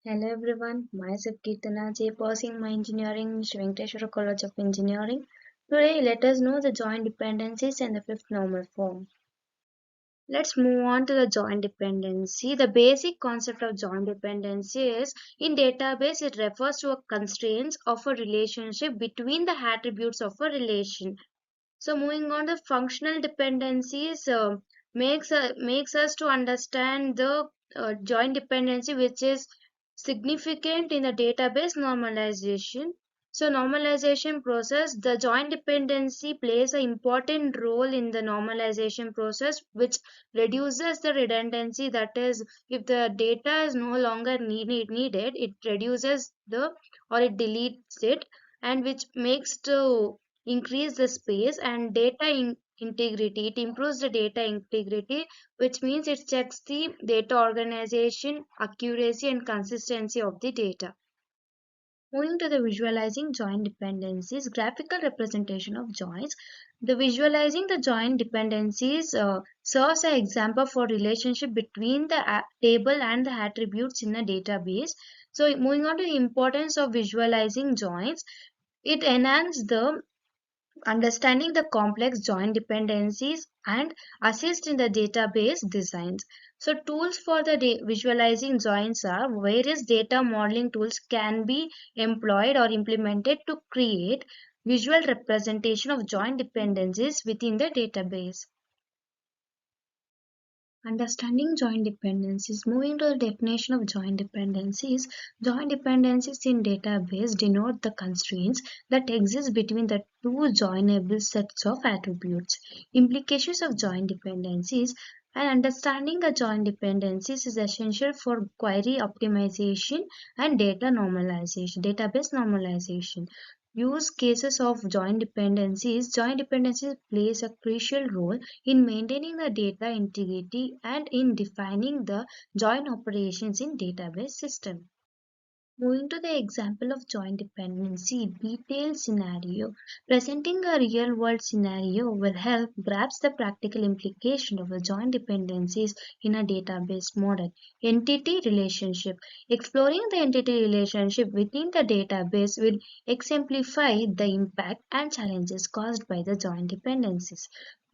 Hello everyone, myself Kirtana J. Pursuing my engineering, Venkateshwara College of Engineering. Today, let us know the joint dependencies and the fifth normal form. Let's move on to the joint dependency. The basic concept of joint dependency is in database it refers to a constraints of a relationship between the attributes of a relation. So moving on to functional dependencies makes us to understand the joint dependency which is significant in the database normalization. So normalization process, the joint dependency plays an important role in the normalization process which reduces the redundancy, that is if the data is no longer needed it reduces the or it deletes it, and which makes to increase the space and integrity. It improves the data integrity, which means it checks the data organization, accuracy, and consistency of the data. Moving to the visualizing joint dependencies, graphical representation of joins. The visualizing the joint dependencies serves as an example for relationship between the table and the attributes in a database. So moving on to the importance of visualizing joins, it enhances the understanding the complex joint dependencies and assist in the database designs. So tools for the visualizing joins are various data modeling tools can be employed or implemented to create visual representation of joint dependencies within the database. Understanding joint dependencies. Moving to the definition of joint dependencies in database denote the constraints that exist between the two joinable sets of attributes. Implications of joint dependencies and understanding the joint dependencies is essential for query optimization and database normalization. Use cases of joint dependencies plays a crucial role in maintaining the data integrity and in defining the joint operations in database system. Moving to the example of joint dependency, detailed scenario. Presenting a real world scenario will help grasp the practical implication of the joint dependencies in a database model. Entity relationship. Exploring the entity relationship within the database will exemplify the impact and challenges caused by the joint dependencies.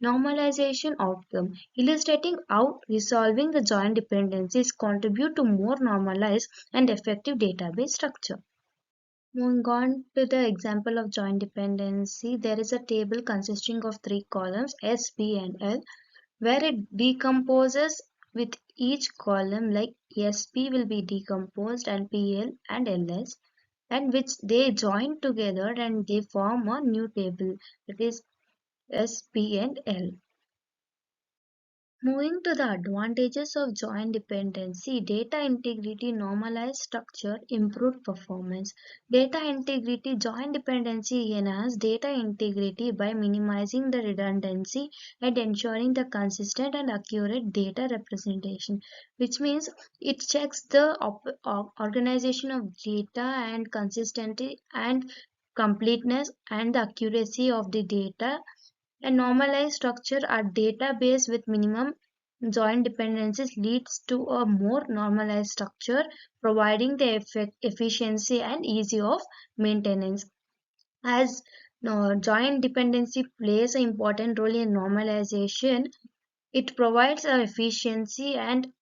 Normalization outcome, illustrating how resolving the joint dependencies contribute to more normalized and effective database structure. Moving on to the example of joint dependency, there is a table consisting of three columns S, P, and L, where it decomposes with each column like SP will be decomposed and PL and LS, and which they join together and they form a new table, that is S, P, and L. Moving to the advantages of joint dependency, data integrity, normalized structure, improved performance. Data integrity, joint dependency enhance data integrity by minimizing the redundancy and ensuring the consistent and accurate data representation, which means it checks the organization of data and consistency and completeness and the accuracy of the data. A normalized structure, a database with minimum joint dependencies leads to a more normalized structure, providing the efficiency and ease of maintenance. As joint dependency plays an important role in normalization, it provides a efficiency and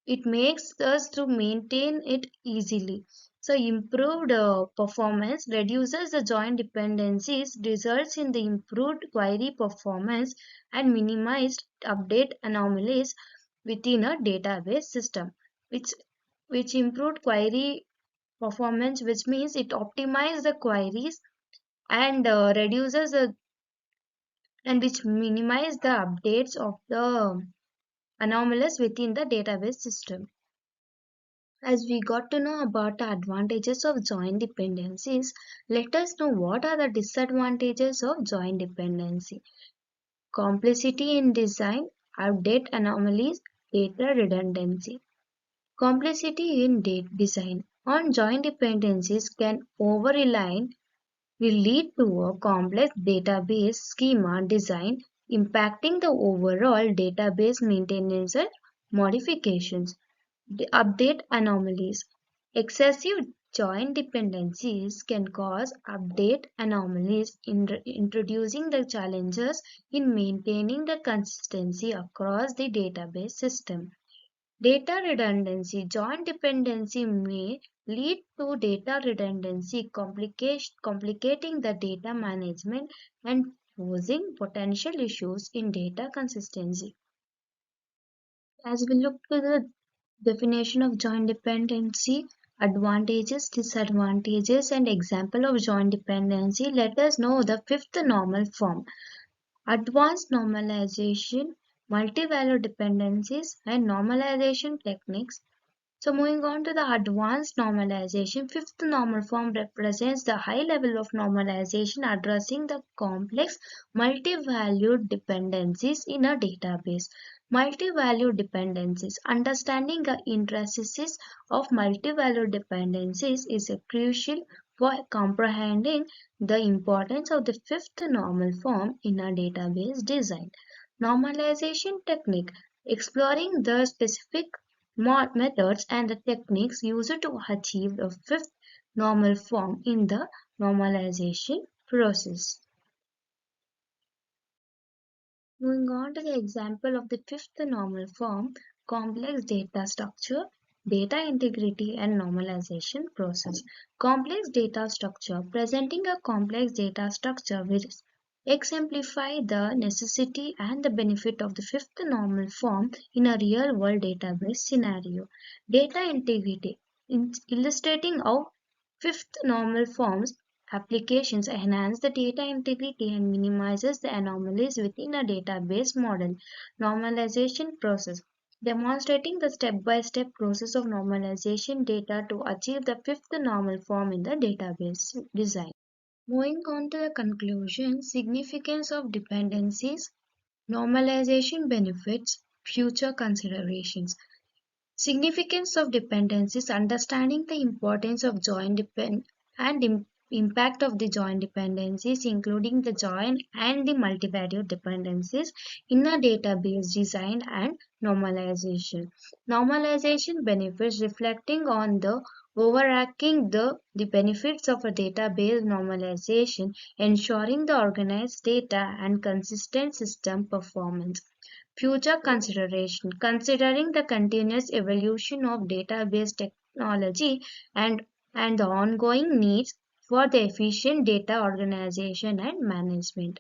it makes us to maintain it easily. So improved performance reduces the joint dependencies, results in the improved query performance and minimized update anomalies within a database system, which improved query performance, which means it optimizes the queries and reduces the and which minimize the updates of the anomalies within the database system. As we got to know about the advantages of joint dependencies, let us know what are the disadvantages of joint dependency. Complexity in design, update anomalies, data redundancy. Complexity in design on joint dependencies can over-rely will lead to a complex database schema design impacting the overall database maintenance and modifications. The update anomalies. Excessive joint dependencies can cause update anomalies, introducing the challenges in maintaining the consistency across the database system. Data redundancy. Joint dependency may lead to data redundancy, complicating the data management and posing potential issues in data consistency. As we look to the definition of joint dependency, advantages, disadvantages, and example of joint dependency, let us know the fifth normal form. Advanced normalization, multi-value dependencies, and normalization techniques. So moving on to the advanced normalization, fifth normal form represents the high level of normalization addressing the complex multi-valued dependencies in a database. Multi-value dependencies. Understanding the intricacies of multi-value dependencies is crucial for comprehending the importance of the fifth normal form in a database design. Normalization technique. Exploring the specific methods and the techniques used to achieve the fifth normal form in the normalization process. Moving on to the example of the fifth normal form, complex data structure, data integrity and normalization process. Complex data structure. Presenting a complex data structure will exemplify the necessity and the benefit of the fifth normal form in a real-world database scenario. Data integrity. Illustrating how fifth normal forms applications enhance the data integrity and minimizes the anomalies within a database model. Normalization process. Demonstrating the step-by-step process of normalization data to achieve the fifth normal form in the database design. Moving on to the conclusion, significance of dependencies, normalization benefits, future considerations. Significance of dependencies, understanding the importance of joint depend and impact of the joint dependencies, including the joint and the multivariate dependencies in a database design and normalization. Normalization benefits, reflecting on the overarching the benefits of a database normalization, ensuring the organized data and consistent system performance. Future consideration, considering the continuous evolution of database technology and the ongoing needs for the efficient data organization and management.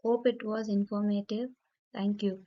Hope it was informative. Thank you.